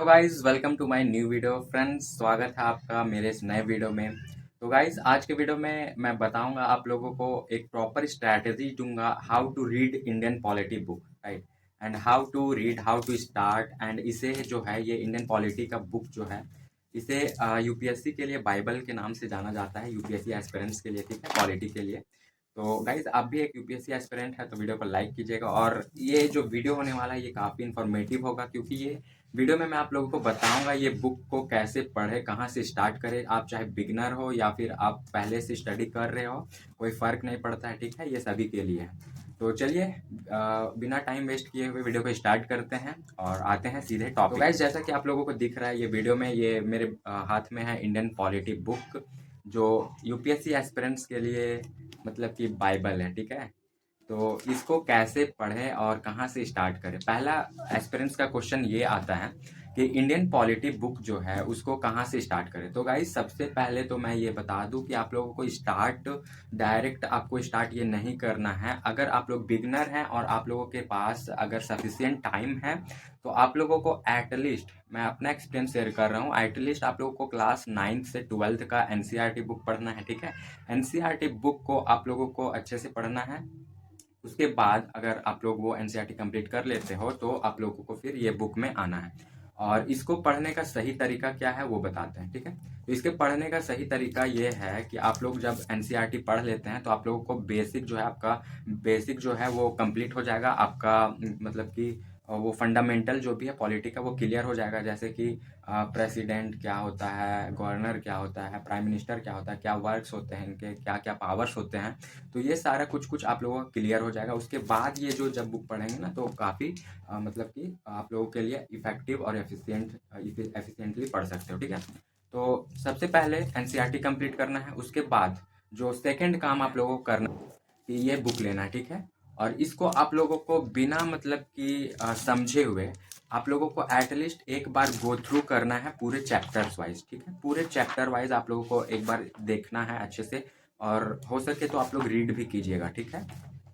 तो guys welcome to my new video friends, स्वागत है आपका मेरे इस नए वीडियो में। तो गाइज़ आज के वीडियो में मैं बताऊंगा आप लोगों को एक प्रॉपर स्ट्रैटेजी दूंगा how to read Indian polity book, right, and how to read, how to start. And इसे जो है ये इंडियन पॉलिटी का बुक जो है इसे यूपीएससी के लिए बाइबल के नाम से जाना जाता है, यूपीएससी एस्पिरेंट्स के लिए, ठीक है, पॉलिटी के लिए। तो गाइज आप भी एक यूपीएससी एस्पिरेंट है तो वीडियो को लाइक कीजिएगा। और ये जो वीडियो होने वाला है ये काफ़ी इन्फॉर्मेटिव होगा, क्योंकि ये वीडियो में मैं आप लोगों को बताऊंगा ये बुक को कैसे पढ़े, कहाँ से स्टार्ट करें। आप चाहे बिगनर हो या फिर आप पहले से स्टडी कर रहे हो, कोई फ़र्क नहीं पड़ता है, ठीक है, ये सभी के लिए है। तो चलिए बिना टाइम वेस्ट किए हुए वीडियो को स्टार्ट करते हैं और आते हैं सीधे टॉपिक। तो गाइज जैसा कि आप लोगों को दिख रहा है ये वीडियो में, ये मेरे हाथ में है इंडियन पॉलिटी बुक, जो यूपीएससी एस्पिरेंट्स के लिए मतलब कि बाइबल है, ठीक है। तो इसको कैसे पढ़ें और कहाँ से स्टार्ट करें। पहला एस्पिरेंट्स का क्वेश्चन ये आता है कि इंडियन पॉलिटी बुक जो है उसको कहाँ से स्टार्ट करें। तो गाइस सबसे पहले तो मैं ये बता दूं कि आप लोगों को स्टार्ट डायरेक्ट आपको स्टार्ट ये नहीं करना है। अगर आप लोग बिगनर हैं और आप लोगों के पास अगर सफिशिएंट टाइम है तो आप लोगों को एटलीस्ट, मैं अपना एक्सपीरियंस शेयर कर रहा हूँ, एटलीस्ट आप लोगों को क्लास 9th से 12th का एनसीईआरटी बुक पढ़ना है, ठीक है। एनसीईआरटी बुक को आप लोगों को अच्छे से पढ़ना है। उसके बाद अगर आप लोग वो एनसीईआरटी कंप्लीट कर लेते हो तो आप लोगों को फिर ये बुक में आना है। और इसको पढ़ने का सही तरीका क्या है वो बताते हैं, ठीक है। तो इसके पढ़ने का सही तरीका ये है कि आप लोग जब एनसीईआरटी पढ़ लेते हैं तो आप लोगों को बेसिक जो है आपका बेसिक जो है वो कंप्लीट हो जाएगा आपका, मतलब कि वो फंडामेंटल जो भी है पॉलिटी का वो क्लियर हो जाएगा। जैसे कि प्रेसिडेंट क्या होता है, गवर्नर क्या होता है, प्राइम मिनिस्टर क्या होता है, क्या वर्क्स होते हैं इनके, क्या क्या पावर्स होते हैं। तो ये सारा कुछ कुछ आप लोगों का क्लियर हो जाएगा। उसके बाद ये जो जब बुक पढ़ेंगे ना तो काफ़ी मतलब कि आप लोगों के लिए इफेक्टिव और एफिशिएंटली पढ़ सकते हो, ठीक है। तो सबसे पहले एनसीईआरटी कंप्लीट करना है। उसके बाद जो सेकंड काम आप लोगों को करना है कि ये बुक लेना है, ठीक है। और इसको आप लोगों को बिना मतलब कि समझे हुए आप लोगों को एटलीस्ट एक बार गो थ्रू करना है पूरे चैप्टर्स वाइज, ठीक है। पूरे चैप्टर वाइज आप लोगों को एक बार देखना है अच्छे से। और हो सके तो आप लोग रीड भी कीजिएगा, ठीक है।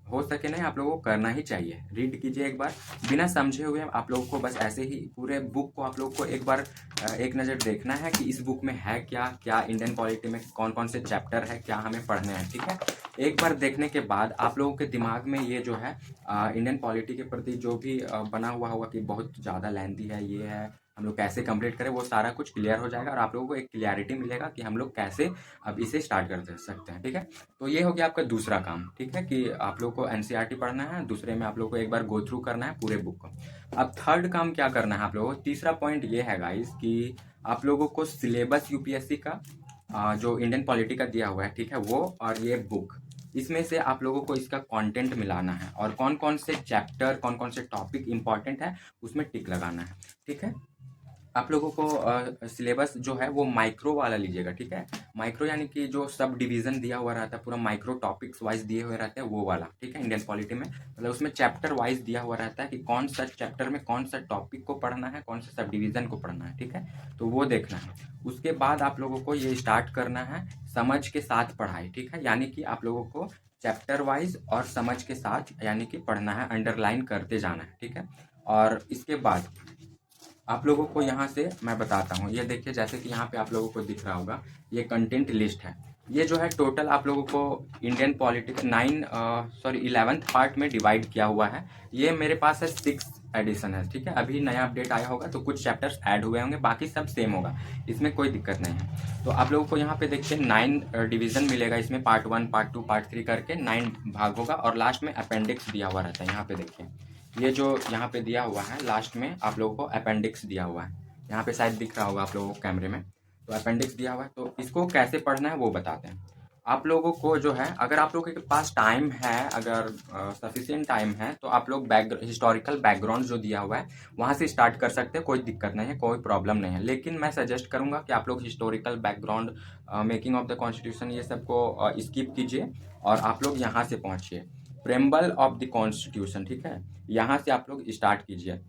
हो सके नहीं, आप लोगों को करना ही चाहिए, रीड कीजिए एक बार बिना समझे हुए। आप लोगों को बस ऐसे ही पूरे बुक को आप लोगों को एक बार एक नज़र देखना है कि इस बुक में है क्या क्या, इंडियन पॉलिटी में कौन कौन से चैप्टर है, क्या हमें पढ़ने हैं, ठीक है। एक बार देखने के बाद आप लोगों के दिमाग में ये जो है इंडियन पॉलिटी के प्रति जो भी बना हुआ होगा कि बहुत ज़्यादा लेंथी है, ये है, हम लोग कैसे कंप्लीट करें, वो सारा कुछ क्लियर हो जाएगा और आप लोगों को एक क्लियरिटी मिलेगा कि हम लोग कैसे अब इसे स्टार्ट कर सकते हैं, ठीक है। तो ये हो गया आपका दूसरा काम, ठीक है, कि आप लोग को एनसीईआरटी पढ़ना है। दूसरे में आप लोग को एक बार गो थ्रू करना है पूरे बुक को। अब थर्ड काम क्या करना है आप लोगों को, तीसरा पॉइंट ये है गाइस कि आप लोगों को सिलेबस यूपीएससी का जो इंडियन पॉलिटी का दिया हुआ है, ठीक है, वो और ये बुक, इसमें से आप लोगों को इसका कंटेंट मिलाना है और कौन कौन से चैप्टर, कौन कौन से टॉपिक इंपॉर्टेंट है उसमें टिक लगाना है, ठीक है। आप लोगों को सिलेबस जो है वो माइक्रो वाला लीजिएगा, ठीक है। माइक्रो यानी कि जो सब डिवीजन दिया हुआ रहता है, पूरा माइक्रो टॉपिक्स वाइज दिए हुए रहते हैं वो वाला, ठीक है। इंडियन पॉलिटी में मतलब उसमें चैप्टर वाइज दिया हुआ रहता है कि कौन सा चैप्टर में कौन सा टॉपिक को पढ़ना है, कौन सा सब डिवीजन को पढ़ना है, ठीक है। तो वो देखना है। उसके बाद आप लोगों को ये स्टार्ट करना है समझ के साथ पढ़ाई, ठीक है। यानी कि आप लोगों को चैप्टर वाइज और समझ के साथ यानी कि पढ़ना है, अंडरलाइन करते जाना है, ठीक है। और इसके बाद आप लोगों को यहाँ से मैं बताता हूँ, ये देखिए जैसे कि यहाँ पे आप लोगों को दिख रहा होगा ये कंटेंट लिस्ट है। ये जो है टोटल आप लोगों को इंडियन पॉलिटिक्स 11th पार्ट में डिवाइड किया हुआ है। ये मेरे पास है 6th एडिशन है, ठीक है। अभी नया अपडेट आया होगा तो कुछ चैप्टर्स ऐड हुए होंगे, बाकी सब सेम होगा, इसमें कोई दिक्कत नहीं है। तो आप लोगों को यहाँ पे देखिए 9 डिवीजन मिलेगा इसमें, पार्ट 1 पार्ट 2 पार्ट 3 करके 9 भाग होगा और लास्ट में अपेंडिक्स दिया हुआ रहता है। यहाँ पे देखिए ये जो यहाँ पे दिया हुआ है लास्ट में आप लोगों को अपेंडिक्स दिया हुआ है, यहाँ पे शायद दिख रहा होगा आप लोगों को कैमरे में। तो अपेंडिक्स दिया हुआ है, तो इसको कैसे पढ़ना है वो बताते हैं आप लोगों को। जो है अगर आप लोगों के पास टाइम है, अगर सफिशिएंट टाइम है तो आप लोग हिस्टोरिकल बैकग्राउंड जो दिया हुआ है वहाँ से स्टार्ट कर सकते हैं, कोई दिक्कत नहीं है, कोई प्रॉब्लम नहीं है। लेकिन मैं सजेस्ट करूँगा कि आप लोग historical background, making of the constitution, ये सबको स्किप कीजिए और आप लोग यहाँ से पहुँचिए प्रेम्बल ऑफ द कॉन्स्टिट्यूशन, ठीक है। यहाँ से आप लोग स्टार्ट कीजिए।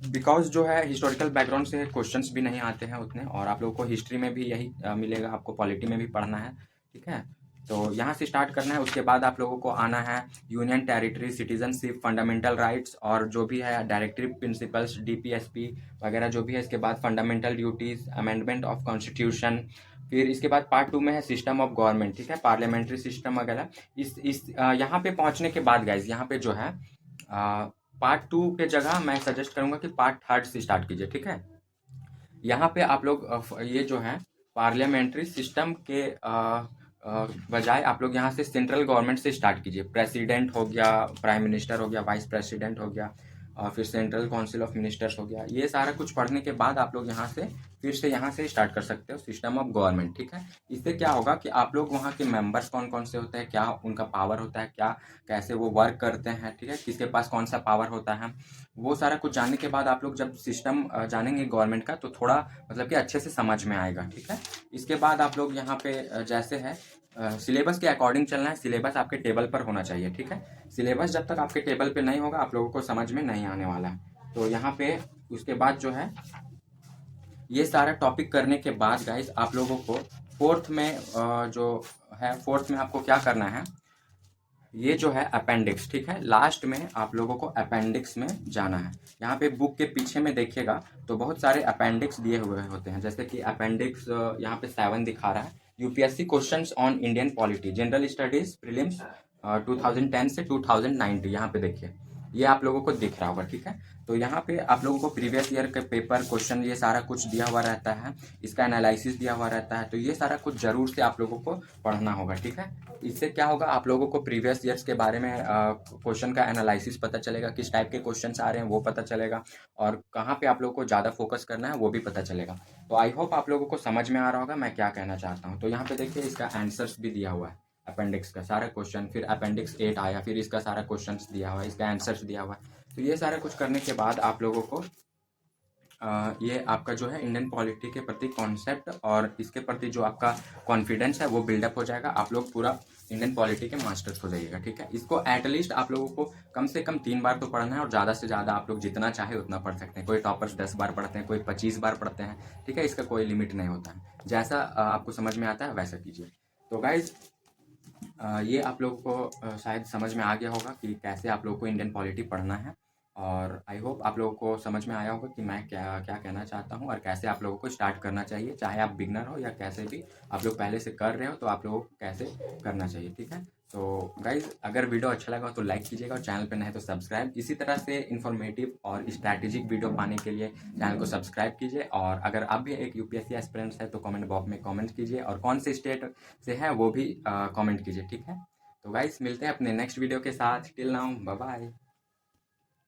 बिकॉज जो है हिस्टोरिकल बैकग्राउंड से क्वेश्चंस भी नहीं आते हैं उतने, और आप लोगों को हिस्ट्री में भी यही मिलेगा, आपको पॉलिटी में भी पढ़ना है, ठीक है। तो यहाँ से स्टार्ट करना है। उसके बाद आप लोगों को आना है union territory, citizenship, fundamental rights और जो भी है डायरेक्टिव प्रिंसिपल्स, डीपीएसपी वगैरह जो भी है। इसके बाद fundamental duties, amendment of constitution. फिर इसके बाद पार्ट 2 में है सिस्टम ऑफ गवर्नमेंट, ठीक है, पार्लियामेंट्री सिस्टम वगैरह। यहाँ पे पहुँचने के बाद गाइज यहाँ पे जो है पार्ट 2 के जगह मैं सजेस्ट करूँगा कि पार्ट 3 से स्टार्ट कीजिए, ठीक है। यहाँ पे आप लोग ये जो है पार्लियामेंट्री सिस्टम के बजाय आप लोग यहाँ से सेंट्रल गवर्नमेंट से स्टार्ट कीजिए। प्रेसिडेंट हो गया, प्राइम मिनिस्टर हो गया, वाइस प्रेसिडेंट हो गया, और फिर सेंट्रल काउंसिल ऑफ मिनिस्टर्स हो गया। ये सारा कुछ पढ़ने के बाद आप लोग यहाँ से फिर से यहाँ से स्टार्ट कर सकते हो सिस्टम ऑफ गवर्नमेंट, ठीक है। इससे क्या होगा कि आप लोग वहाँ के मेंबर्स कौन कौन से होते हैं, क्या उनका पावर होता है, क्या कैसे वो वर्क करते हैं, ठीक है, किसके पास कौन सा पावर होता है, वो सारा कुछ जानने के बाद आप लोग जब सिस्टम जानेंगे गवर्नमेंट का तो थोड़ा मतलब कि अच्छे से समझ में आएगा, ठीक है। इसके बाद आप लोग यहाँ पे जैसे है सिलेबस के अकॉर्डिंग चलना है। सिलेबस आपके टेबल पर होना चाहिए, ठीक है। सिलेबस जब तक आपके टेबल पे नहीं होगा आप लोगों को समझ में नहीं आने वाला है। तो यहाँ पे उसके बाद जो है ये सारा टॉपिक करने के बाद गाइस आप लोगों को फोर्थ में जो है, फोर्थ में आपको क्या करना है, ये जो है अपेंडिक्स, ठीक है। लास्ट में आप लोगों को अपेंडिक्स में जाना है। यहाँ पे बुक के पीछे में देखिएगा तो बहुत सारे अपेंडिक्स दिए हुए होते हैं, जैसे कि अपेंडिक्स यहाँ पे 7 दिखा रहा है, UPSC questions on Indian polity, general studies prelims 2010 से 2090। यहाँ पे देखिए ये आप लोगों को दिख रहा होगा, ठीक है। तो यहाँ पे आप लोगों को प्रीवियस ईयर के पेपर क्वेश्चन ये सारा कुछ दिया हुआ रहता है, इसका एनालिसिस दिया हुआ रहता है। तो ये सारा कुछ जरूर से आप लोगों को पढ़ना होगा, ठीक है। इससे क्या होगा, आप लोगों को प्रीवियस ईयर्स के बारे में क्वेश्चन का एनालिसिस पता चलेगा, किस टाइप के क्वेश्चंस आ रहे हैं वो पता चलेगा, और कहाँ पे आप लोगों को ज़्यादा फोकस करना है वो भी पता चलेगा। तो आई होप आप लोगों को समझ में आ रहा होगा मैं क्या कहना चाहता हूँ। तो यहाँ पे देखिए इसका आंसर्स भी दिया हुआ है, अपेंडिक्स का सारा क्वेश्चन, फिर अपेंडिक्स 8 आया, फिर इसका सारा क्वेश्चन दिया हुआ है, इसका आंसर्स दिया हुआ है। तो ये सारा कुछ करने के बाद आप लोगों को ये आपका जो है इंडियन पॉलिटी के प्रति कॉन्सेप्ट और इसके प्रति जो आपका कॉन्फिडेंस है वो बिल्डअप हो जाएगा। आप लोग पूरा इंडियन पॉलिटी के मास्टर्स हो जाइएगा, ठीक है। इसको एटलीस्ट आप लोगों को कम से कम 3 बार तो पढ़ना है, और ज़्यादा से ज़्यादा आप लोग जितना चाहे उतना पढ़ सकते हैं। कोई टॉपर्स 10 बार पढ़ते हैं, कोई 25 बार पढ़ते हैं, ठीक है। इसका कोई लिमिट नहीं होता है, जैसा आपको समझ में आता है वैसा कीजिए। तो गाइज ये आप लोगों को शायद समझ में आ गया होगा कि कैसे आप लोगों को इंडियन पॉलिटी पढ़ना है, और आई होप आप लोगों को समझ में आया होगा कि मैं क्या क्या कहना चाहता हूँ और कैसे आप लोगों को स्टार्ट करना चाहिए। चाहे आप बिगनर हो या कैसे भी आप लोग पहले से कर रहे हो, तो आप लोगों को कैसे करना चाहिए, ठीक है। तो गाइज अगर वीडियो अच्छा लगा तो लाइक कीजिएगा, और चैनल पे नहीं तो सब्सक्राइब। इसी तरह से इन्फॉर्मेटिव और स्ट्रैटेजिक वीडियो पाने के लिए चैनल को सब्सक्राइब कीजिए। और अगर आप भी एक यूपीएससी एस्पिरेंट्स है तो कमेंट बॉक्स में कमेंट कीजिए, और कौन से स्टेट से है वो भी कमेंट कीजिए, ठीक है। तो गाइस मिलते हैं अपने नेक्स्ट वीडियो के साथ। Till now bye bye.